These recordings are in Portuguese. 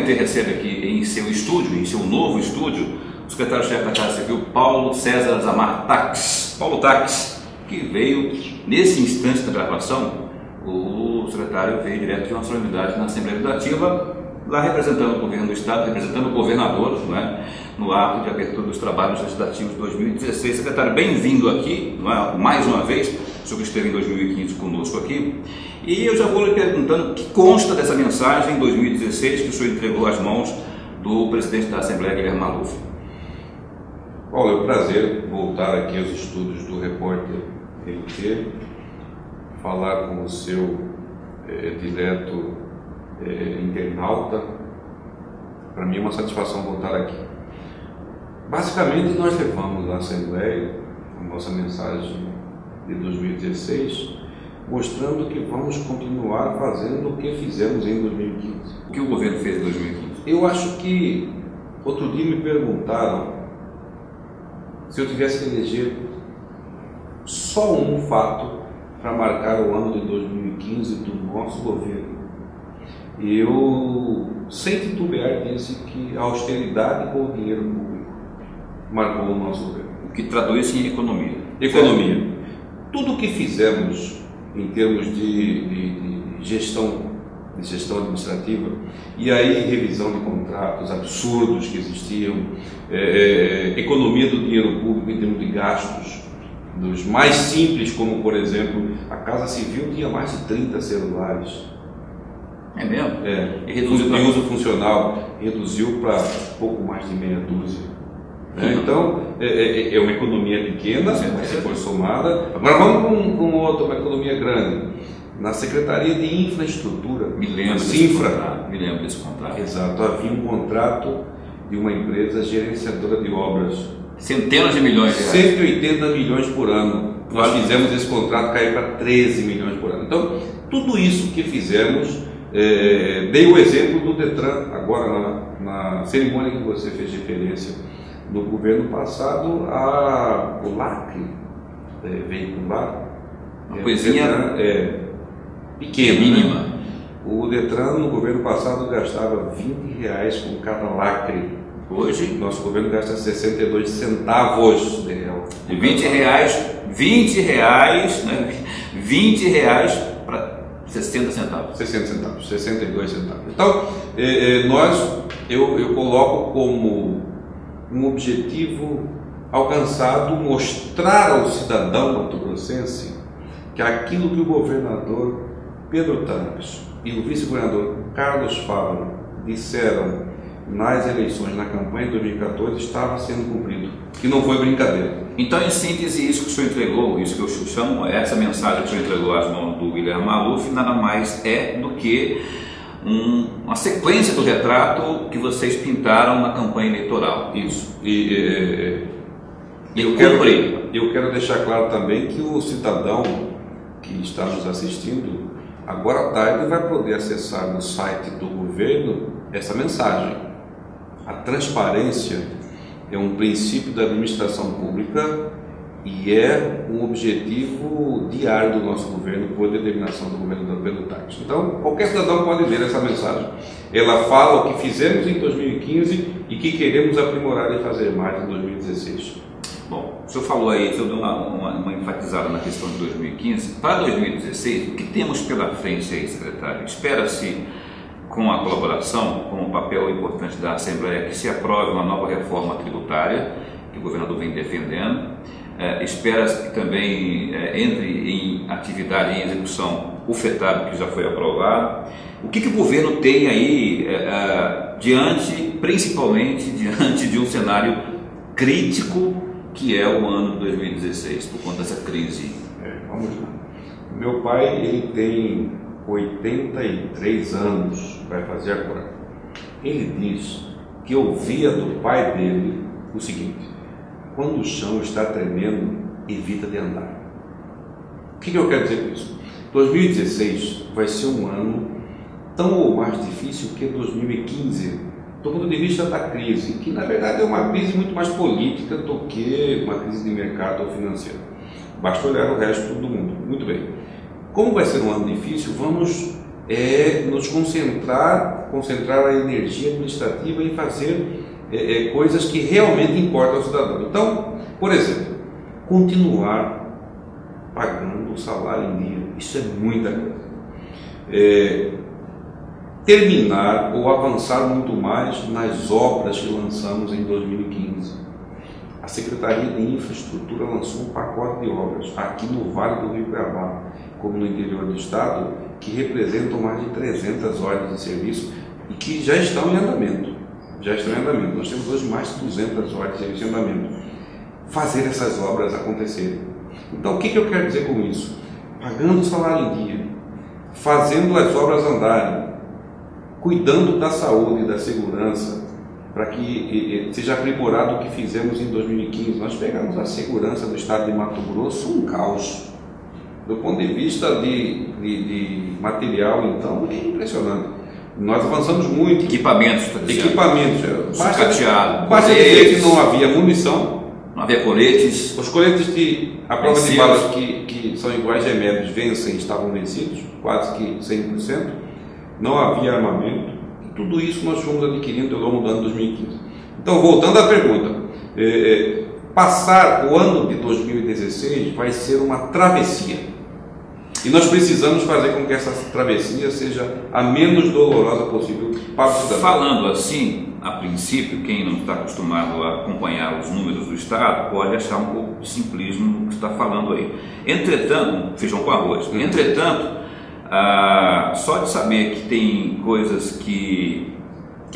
comitê recebe aqui em seu estúdio, em seu novo estúdio, o secretário-chefe da Casa Civil, Paulo César Zamar Taques. Paulo Taques, que veio, nesse instante da gravação, o secretário veio direto de uma solenidade na Assembleia Legislativa, lá representando o governo do Estado, representando o governador, não é? No ato de abertura dos trabalhos legislativos de 2016. Secretário, bem-vindo aqui, não é? Mais uma vez, o senhor que esteve em 2015 conosco aqui. E eu já vou lhe perguntando o que consta dessa mensagem em 2016 que o senhor entregou às mãos do presidente da Assembleia, Guilherme Maluf. Paulo, é um prazer voltar aqui aos estúdios do Repórter NT, falar com o seu direto internauta. Para mim é uma satisfação voltar aqui. Basicamente, nós levamos à Assembleia a nossa mensagem de 2016, mostrando que vamos continuar fazendo o que fizemos em 2015. O que o governo fez em 2015? Eu acho que, outro dia me perguntaram se eu tivesse que eleger só um fato para marcar o ano de 2015 do nosso governo. E eu, sem titubear, disse que a austeridade com o dinheiro público marcou o nosso governo. O que traduz em economia. Economia. Tudo o que fizemos em termos de gestão administrativa, e aí revisão de contratos absurdos que existiam, economia do dinheiro público em termos de gastos, dos mais simples, como por exemplo, a Casa Civil tinha mais de 30 celulares. É mesmo? E reduziu de uso funcional, reduziu para pouco mais de meia dúzia. Então, é uma economia pequena, mas se for somada. Agora vamos com uma economia grande. Na Secretaria de Infraestrutura, me lembro desse contrato. Exato, havia um contrato de uma empresa gerenciadora de obras. Centenas de milhões de reais. 180 milhões por ano. Nós fizemos esse contrato cair para 13 milhões por ano. Então, tudo isso que fizemos, dei o exemplo do Detran, agora na cerimônia que você fez referência, no governo passado, o lacre veicular, uma coisinha pequena, mínima. Né? O Detran no governo passado gastava R$20 com cada lacre. Hoje, nosso governo gasta 62 centavos de real. De R$20, né? R$20 para 60 centavos. 60 centavos, 62 centavos. Então, eu coloco como um objetivo alcançado mostrar ao cidadão mato-grossense que aquilo que o governador Pedro Taques e o vice-governador Carlos Fávaro disseram nas eleições, na campanha de 2014, estava sendo cumprido, que não foi brincadeira. Então, em síntese, isso que o senhor entregou, isso que eu chamo, essa mensagem que o senhor entregou às mãos do Guilherme Maluf, nada mais é do que uma sequência do retrato que vocês pintaram na campanha eleitoral. Isso. Eu quero deixar claro também que o cidadão que está nos assistindo, agora à tarde vai poder acessar no site do governo essa mensagem. A transparência é um princípio da administração pública e é um objetivo diário do nosso governo por determinação do governador Pedro Taques. Então, qualquer cidadão pode ler essa mensagem. Ela fala o que fizemos em 2015 e que queremos aprimorar e fazer mais em 2016. Bom, o senhor falou aí, o senhor deu uma enfatizada na questão de 2015. Para 2016, o que temos pela frente aí, secretário? Espera-se, com a colaboração, com o papel importante da Assembleia, que se aprove uma nova reforma tributária, que o governador vem defendendo. Espera-se que também entre em atividade, em execução, o FETAB, que já foi aprovado. O que o governo tem aí principalmente diante de um cenário crítico, que é o ano de 2016, por conta dessa crise? Vamos lá. Meu pai, ele tem 83 anos, vai fazer agora. Ele diz que ouvia do pai dele o seguinte: quando o chão está tremendo, evita de andar. O que eu quero dizer com isso? 2016 vai ser um ano tão ou mais difícil que 2015, do ponto de vista da crise, que na verdade é uma crise muito mais política do que uma crise de mercado ou financeiro. Basta olhar o resto do mundo. Muito bem. Como vai ser um ano difícil, vamos é nos concentrar a energia administrativa em fazer coisas que realmente importam ao cidadão. Então, por exemplo, continuar pagando o salário em dia, isso é muita coisa. Terminar ou avançar muito mais nas obras que lançamos em 2015. A Secretaria de Infraestrutura lançou um pacote de obras aqui no Vale do Rio Cuiabá, como no interior do estado, que representam mais de 300 horas de serviço e que já estão em andamento. Nós temos hoje mais de 200 horas de serviço em andamento. Fazer essas obras acontecerem. Então, o que eu quero dizer com isso? Pagando o salário em dia, fazendo as obras andarem, cuidando da saúde e da segurança, para que seja aprimorado o que fizemos em 2015. Nós pegamos a segurança do estado de Mato Grosso, um caos. Do ponto de vista de material, então, é impressionante. Nós avançamos muito. Equipamentos. Basta dizer que não havia munição. Não havia coletes. Os coletes a prova de balas que são iguais remédios vencem, estavam vencidos, quase que 100%. Não havia armamento. E tudo isso nós fomos adquirindo ao longo do ano 2015. Então, voltando à pergunta, passar o ano de 2016 vai ser uma travessia. E nós precisamos fazer com que essa travessia seja a menos dolorosa possível para o cidadão. Falando assim, a princípio, quem não está acostumado a acompanhar os números do Estado pode achar um pouco de simplismo no que está falando aí. Entretanto, feijão com arroz. Entretanto, só de saber que tem coisas que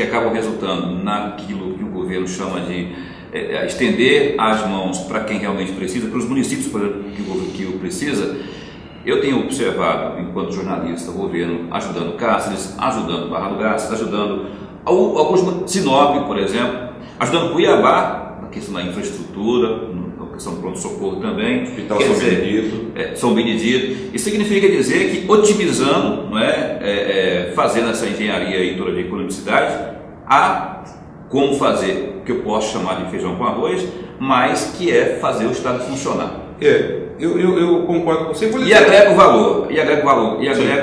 acabam resultando naquilo que o governo chama de estender as mãos para quem realmente precisa, para os municípios que o precisa. Eu tenho observado, enquanto jornalista, o governo ajudando Cáceres, ajudando Barra do Garças, ajudando alguns, Sinop, por exemplo, ajudando Cuiabá, na questão da infraestrutura, na questão do pronto-socorro também. Hospital São Benedito. São Benedito. Isso significa dizer que, otimizando, fazendo essa engenharia aí toda de economicidade, há como fazer o que eu posso chamar de feijão com arroz, mas que é fazer o Estado funcionar. Eu concordo com você. E agrega o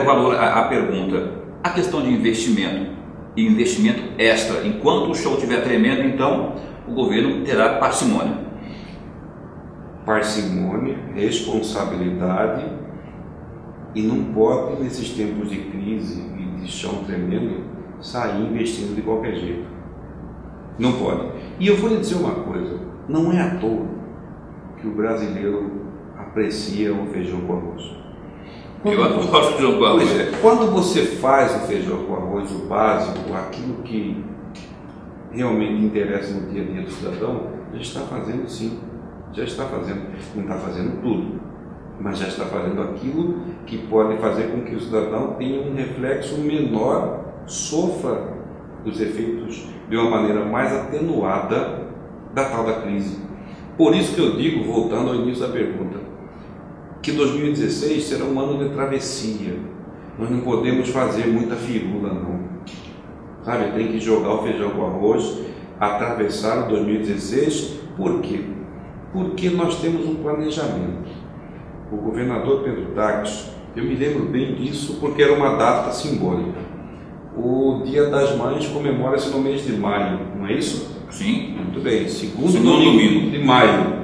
valor à pergunta. A questão de investimento e investimento extra. Enquanto o show estiver tremendo, então o governo terá parcimônia. Parcimônia, responsabilidade, e não pode, nesses tempos de crise e de chão tremendo, sair investindo de qualquer jeito. Não pode. E eu vou lhe dizer uma coisa, não é à toa que o brasileiro aprecia o feijão com arroz. Eu adoro feijão com arroz. Quando você faz o feijão com arroz, o básico, aquilo que realmente interessa no dia a dia do cidadão, já está fazendo sim. Já está fazendo. Não está fazendo tudo, mas já está fazendo aquilo que pode fazer com que o cidadão tenha um reflexo menor, sofra os efeitos de uma maneira mais atenuada da tal da crise. Por isso que eu digo, voltando ao início da pergunta, que 2016 será um ano de travessia. Nós não podemos fazer muita firula, não. Sabe, tem que jogar o feijão com arroz, atravessar o 2016. Por quê? Porque nós temos um planejamento. O governador Pedro Taques, eu me lembro bem disso porque era uma data simbólica. O Dia das Mães comemora-se no mês de maio, não é isso? Sim. Muito bem, segundo domingo de maio.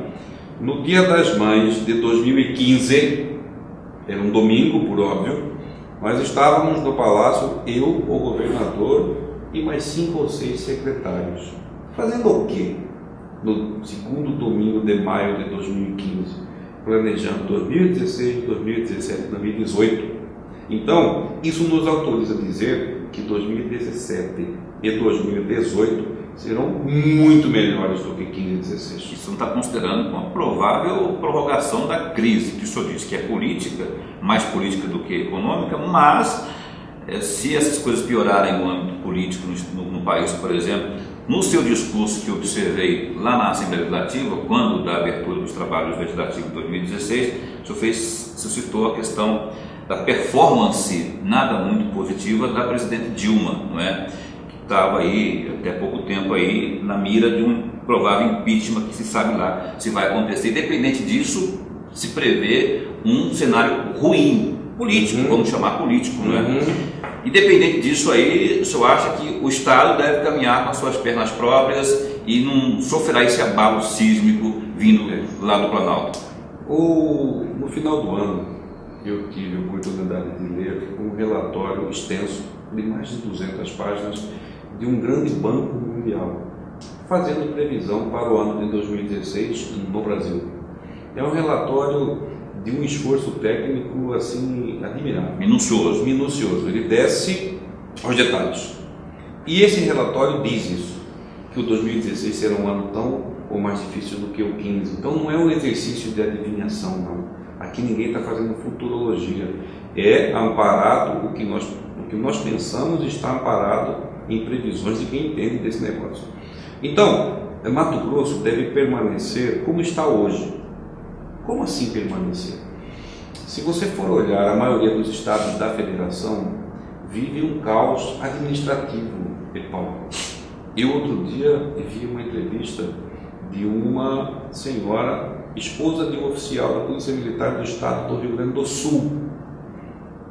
No Dia das Mães de 2015, era um domingo, por óbvio, nós estávamos no palácio, eu, o governador e mais 5 ou 6 secretários. Fazendo o quê? No segundo domingo de maio de 2015, planejando 2016, 2017, 2018. Então, isso nos autoriza a dizer que 2017 e 2018 serão muito melhores do que 15 e 16. Isso não está considerando uma provável prorrogação da crise, que o senhor disse que é política, mais política do que econômica, mas se essas coisas piorarem no âmbito político no país, por exemplo, no seu discurso que eu observei lá na Assembleia Legislativa, quando da abertura dos trabalhos legislativos de 2016, o senhor citou a questão da performance nada muito positiva da presidente Dilma, não é? Estava aí, até pouco tempo aí, na mira de um provável impeachment que se sabe lá se vai acontecer. Independente disso, se prevê um cenário ruim político, vamos chamar político, não é? Independente disso aí, o senhor acha que o Estado deve caminhar com as suas pernas próprias e não sofrerá esse abalo sísmico vindo lá do Planalto? No final do ano, eu tive a oportunidade de ler um relatório extenso de mais de 200 páginas de um grande banco mundial, fazendo previsão para o ano de 2016 no Brasil. É um relatório de um esforço técnico assim admirável. Minucioso. Ele desce aos detalhes. E esse relatório diz isso, que o 2016 será um ano tão ou mais difícil do que o 15. Então não é um exercício de adivinhação, não. Aqui ninguém está fazendo futurologia. É amparado, o que nós pensamos está amparado em previsões de quem entende desse negócio. Então, Mato Grosso deve permanecer como está hoje. Como assim permanecer? Se você for olhar, a maioria dos estados da federação vive um caos administrativo, Paulo. Eu outro dia vi uma entrevista de uma senhora, esposa de um oficial da Polícia Militar do estado do Rio Grande do Sul.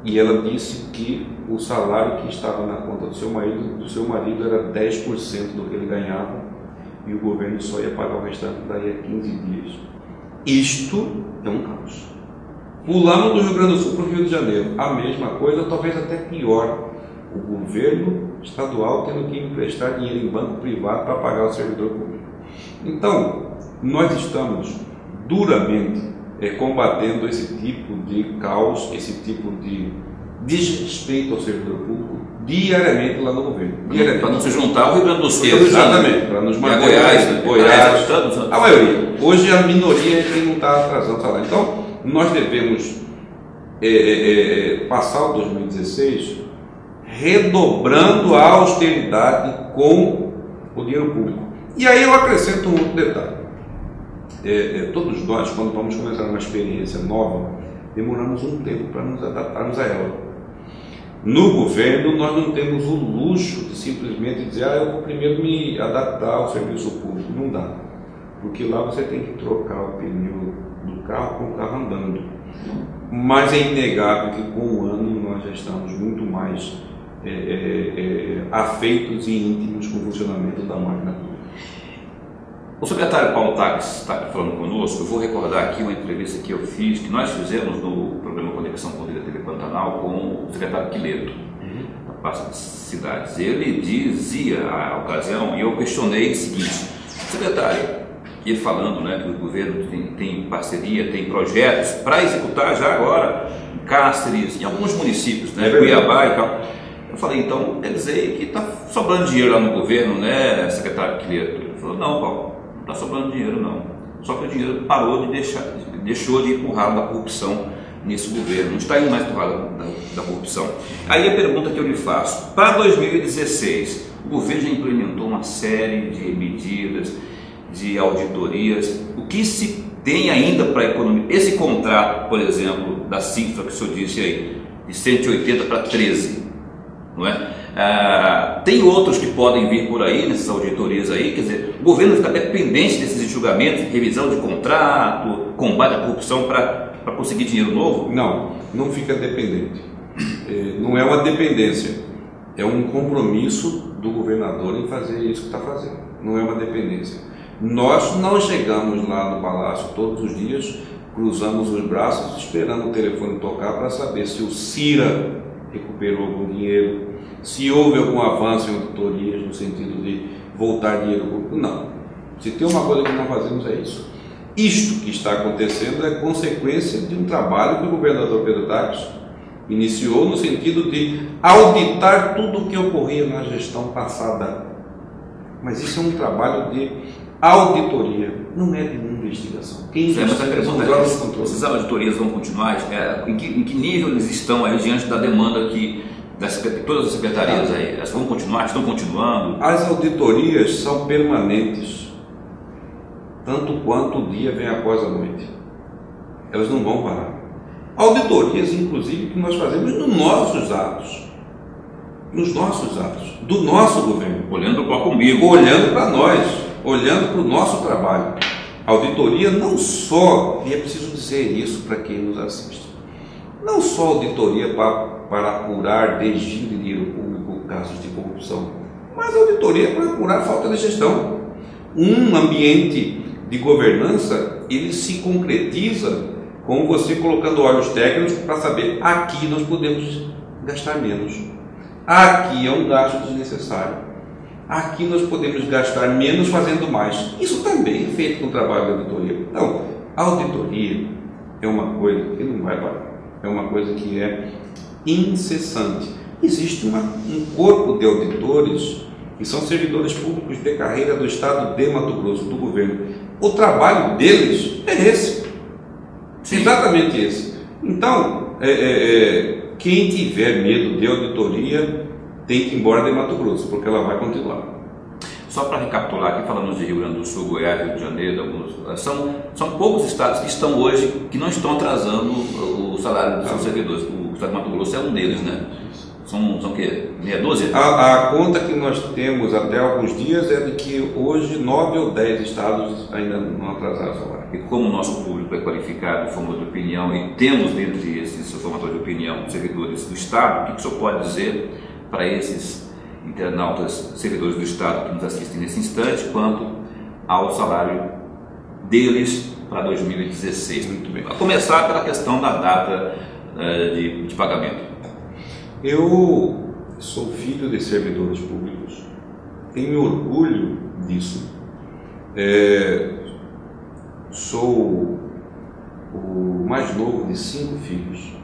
E ela disse que o salário que estava na conta do seu marido era 10% do que ele ganhava e o governo só ia pagar o restante daí a 15 dias. Isto é um caos. Pulando do Rio Grande do Sul para o Rio de Janeiro, a mesma coisa, talvez até pior. O governo estadual tendo que emprestar dinheiro em banco privado para pagar o servidor público. Então, nós estamos duramente combatendo esse tipo de caos, esse tipo de desrespeito ao servidor público diariamente lá no governo. Para não se juntar ao Rio Grande do Sul. Exatamente, para nos manter. Goiás, a maioria. Hoje a minoria é quem não está atrasando o salário. Então, nós devemos passar o 2016 redobrando a austeridade com o dinheiro público. E aí eu acrescento um outro detalhe. Todos nós, quando vamos começar uma experiência nova, demoramos um tempo para nos adaptarmos a ela. No governo, nós não temos o luxo de simplesmente dizer eu vou primeiro me adaptar ao serviço público. Não dá. Porque lá você tem que trocar o pneu do carro com o carro andando. Mas é inegável que com o ano nós já estamos muito mais afeitos e íntimos com o funcionamento da máquina pública. O secretário Paulo Taques está aqui falando conosco. Eu vou recordar aqui uma entrevista que eu fiz, que nós fizemos no programa Conexão com a TV Pantanal com o secretário Quileto, da pasta de cidades. Ele dizia à ocasião, e eu questionei o seguinte: secretário, ele falando que o governo tem parceria, tem projetos para executar já agora em Cáceres, em alguns municípios, Cuiabá e tal. Eu falei, então, quer dizer que está sobrando dinheiro lá no governo, secretário Quileto? Ele falou, não, Paulo, não está sobrando dinheiro, não. Só que o dinheiro parou deixou de ir para o ralo da corrupção nesse governo, não está indo mais para o ralo da corrupção. Aí a pergunta que eu lhe faço, para 2016, o governo já implementou uma série de medidas, de auditorias, o que se tem ainda para a economia? Esse contrato, por exemplo, da Cintra que o senhor disse aí, de 180 para 13, não é? Tem outros que podem vir por aí, nessas auditorias aí, quer dizer, o governo fica dependente desses julgamentos, revisão de contrato, combate à corrupção para conseguir dinheiro novo? Não fica dependente. Não é uma dependência, é um compromisso do governador em fazer isso que está fazendo. Não é uma dependência. Nós não chegamos lá no Palácio todos os dias, cruzamos os braços esperando o telefone tocar para saber se o CIRA recuperou algum dinheiro, se houve algum avanço em auditorias no sentido de voltar dinheiro público. Não. Se tem uma coisa que não fazemos é isso. Isto que está acontecendo é consequência de um trabalho que o governador Pedro Taques iniciou no sentido de auditar tudo o que ocorria na gestão passada. Mas isso é um trabalho de auditoria, não é de investigação. Essas auditorias vão continuar? Em que nível eles estão aí diante da demanda que todas as secretarias aí? Elas vão continuar? Estão continuando? As auditorias são permanentes, tanto quanto o dia vem após a noite. Elas não vão parar. Auditorias, inclusive, que nós fazemos nos nossos atos, do nosso governo. Olhando para comigo. Olhando para nós, olhando para o nosso trabalho. Auditoria não só, e é preciso dizer isso para quem nos assiste, Não só auditoria para apurar desvio de dinheiro público, casos de corrupção, mas auditoria para apurar falta de gestão. Um ambiente de governança, ele se concretiza com você colocando olhos técnicos para saber: aqui nós podemos gastar menos, aqui é um gasto desnecessário, aqui nós podemos gastar menos fazendo mais. Isso também é feito com o trabalho de auditoria. Então, a auditoria é uma coisa que não vai parar, é uma coisa que é incessante. Existe um corpo de auditores que são servidores públicos de carreira do Estado de Mato Grosso, do governo. O trabalho deles é esse. Sim. Exatamente esse. Então, quem tiver medo de auditoria tem que ir embora de Mato Grosso, porque ela vai continuar. Só para recapitular aqui, falamos de Rio Grande do Sul, Goiás, Rio de Janeiro, são poucos estados que estão hoje, que não estão atrasando o salário dos seus servidores. O estado de Mato Grosso é um deles, né? São o quê? Meia dúzia? A conta que nós temos até alguns dias é de que hoje 9 ou 10 estados ainda não atrasaram o salário. E como o nosso público é qualificado, formador de opinião, e temos dentre esses formadores de opinião servidores do Estado, o que o senhor pode dizer para esses internautas servidores do Estado que nos assistem nesse instante, quanto ao salário deles para 2016? Muito bem. Para começar pela questão da data de pagamento. Eu sou filho de servidores públicos, tenho orgulho disso. Sou o mais novo de 5 filhos.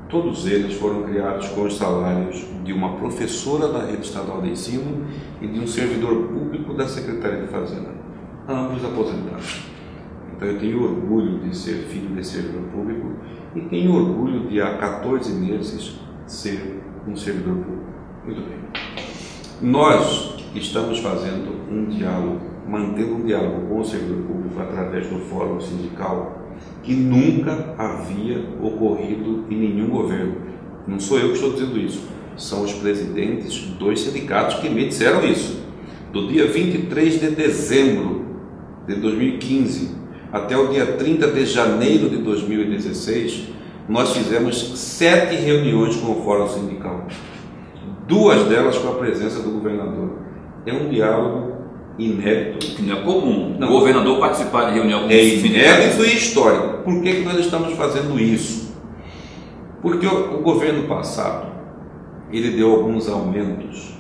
Todos eles foram criados com os salários de uma professora da rede estadual de ensino e de um servidor público da Secretaria de Fazenda, ambos aposentados. Então eu tenho orgulho de ser filho de servidor público e tenho orgulho de há 14 meses ser um servidor público. Muito bem. Nós estamos fazendo um diálogo, mantendo um diálogo com o servidor público através do fórum sindical que nunca havia ocorrido em nenhum governo. Não sou eu que estou dizendo isso, são os presidentes dos sindicatos que me disseram isso. Do dia 23 de dezembro de 2015 até o dia 30 de janeiro de 2016, nós fizemos 7 reuniões com o Fórum Sindical, 2 delas com a presença do governador. É um diálogo inédito. Que não é comum o governador participar de reunião com o sindicato. É inédito e histórico. Por que nós estamos fazendo isso? Porque o governo passado, ele deu alguns aumentos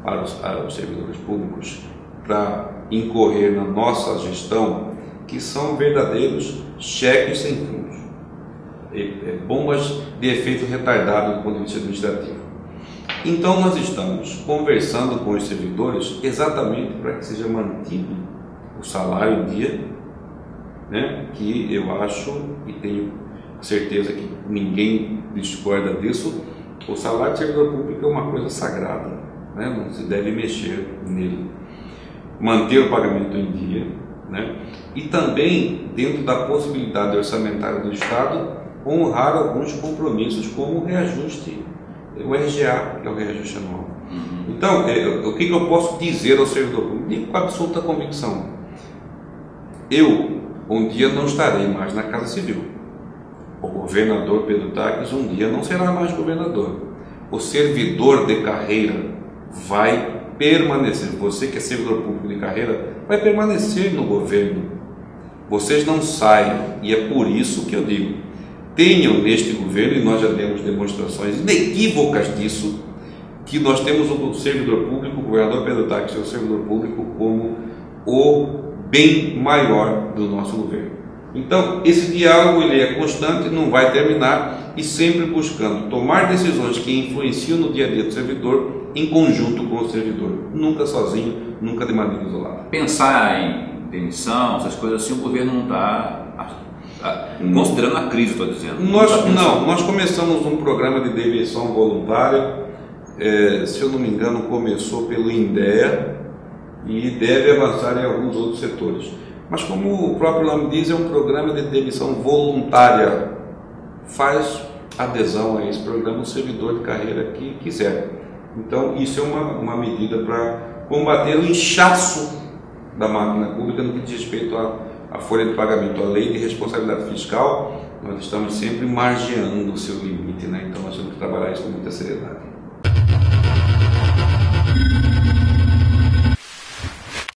para os servidores públicos para incorrer na nossa gestão, que são verdadeiros cheques sem fundos. Bombas de efeito retardado do ponto de vista administrativo. Então nós estamos conversando com os servidores exatamente para que seja mantido o salário em dia, né? Que eu acho e tenho certeza que ninguém discorda disso. O salário de servidor público é uma coisa sagrada, né? Não se deve mexer nele. Manter o pagamento em dia, né? E também, dentro da possibilidade orçamentária do Estado, honrar alguns compromissos, como o reajuste, o RGA, que é o reajuste anual. Então, o que eu posso dizer ao servidor público? Digo com absoluta convicção. Eu, um dia, não estarei mais na Casa Civil. O governador Pedro Taques, um dia, não será mais governador. O servidor de carreira vai permanecer. Você que é servidor público de carreira, vai permanecer no governo. Vocês não saem, e é por isso que eu digo: tenham neste governo, e nós já demos demonstrações inequívocas disso, que nós temos o servidor público, o governador Pedro Taques, o servidor público, como o bem maior do nosso governo. Então, esse diálogo ele é constante, não vai terminar, e sempre buscando tomar decisões que influenciam no dia a dia do servidor, em conjunto com o servidor, nunca sozinho, nunca de maneira isolada. Pensar em demissão, essas coisas assim, o governo não está... Considerando a crise, estou dizendo. Nós começamos um programa de demissão voluntária, se eu não me engano, começou pelo INDEA e deve avançar em alguns outros setores. Mas como o próprio nome diz, é um programa de demissão voluntária. Faz adesão a esse programa o servidor de carreira que quiser. Então, isso é uma medida para combater o inchaço da máquina pública no que diz respeito à folha de pagamento, a lei de responsabilidade fiscal nós estamos sempre margeando o seu limite, né? Então nós temos que trabalhar isso com muita seriedade.